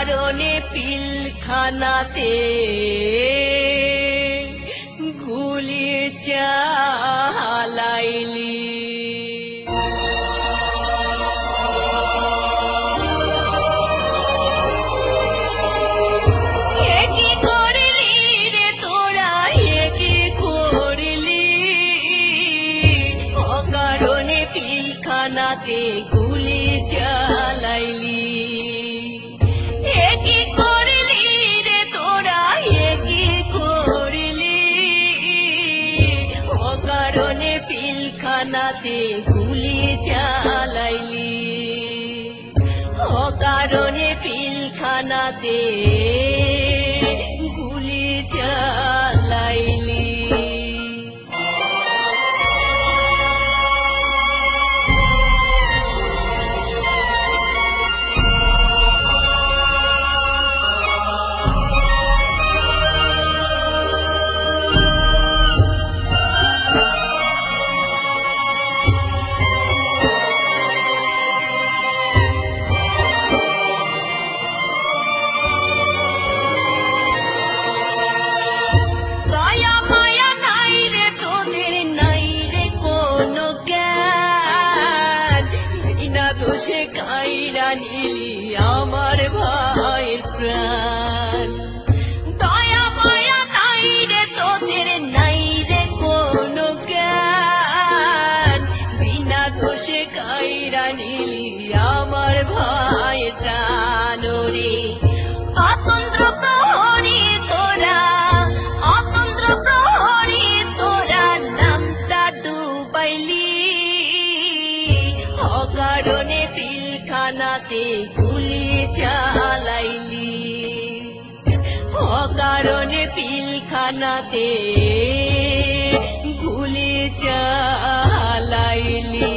অকারণে পিলখানাতে গুলি চালাইলি। পিলখানাতে গুলি চালাইলি, কি করলি রে তোরা, কি করলি? অকারণে পিলখানাতে গুলি চালাইলি, অকারণে পিলখানাতে গুলি চালাইলি। কাইরা নিলি আমার ভাইয়ের প্রাণ, দয়া মায়া নাই রে তোদের, নাই রে কোনো জ্ঞান। বিনা দোষে কাইরা নিলি আমার ভাইয়ের প্রাণ রে। অতন্ত্র প্রহরী তোরা, অতন্ত্র প্রহরী তোরা নামটা ডুবাইলি, অকারণে পিলখানাতে গুলি চালাইলি, অকারণে পিলখানাতে গুলি চালাইলি।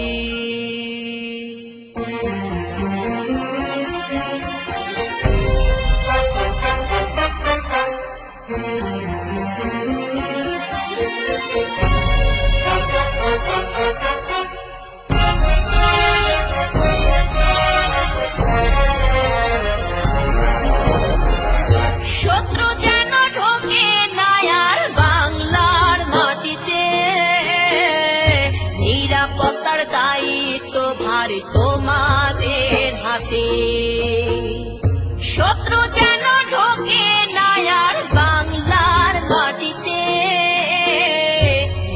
শত্রু যেন ঢোকে না আর বাংলার মাটিতে, নিরাপত্তার দায়িত্ব ভার তোমাদের হাতে। শত্রু যেন ঢোকে না আর বাংলার মাটিতে,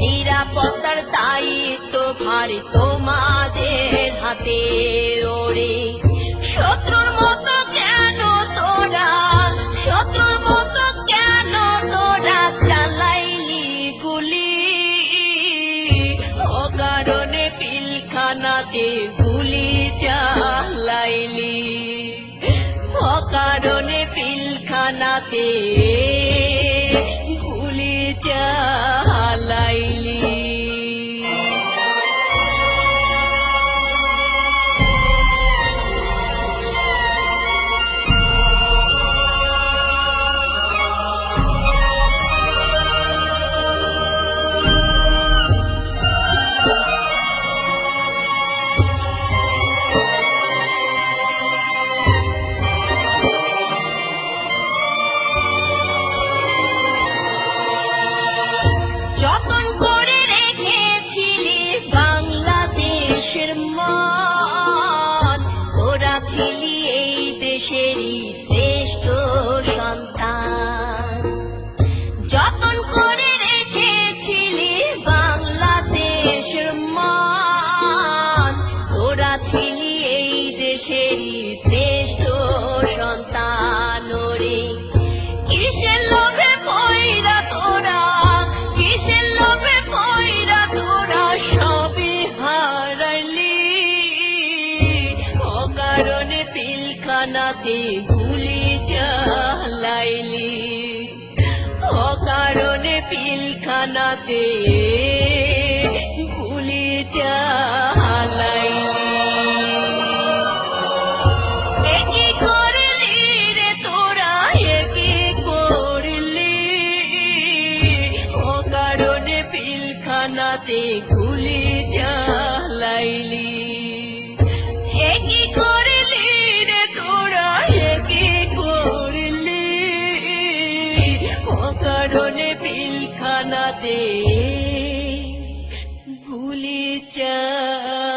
নিরাপত্তার দায়িত্ব ভার তোমাদের হাতে। ওরে শত্রুর মতো কেন তোরা, শত্রুর মতো কেন তোরা চালাইলি গুলি, অকারণে পিলখানাতে গুলি চালাইলি, অকারণে পিলখানাতে গুলি চালাইলি। যতন করে রেখেছিলি বাংলাদেশের মান, তোরা ছিলি এই দেশেরই শ্রেষ্ঠ সন্তান। যতন করে রেখেছিলি বাংলাদেশের মান, তোরা ছিলি এই দেশেরই শ্রেষ্ঠ সন্তান। রে কিসের লোভে পয়রা তোরা, কিসের লোভে পয়রা তোরা সবই হারাইলি, অকারণে পিলখানাতে গুলি চালাইলি, অকারণে পিলখানাতে গুলি চালাইলি। কি করলি রে তোরা, কি করলি? অকারণে পিলখানাতে গুলি চালাইলি, কি করলি রে তোরা, কি দে গুলি চালাইলি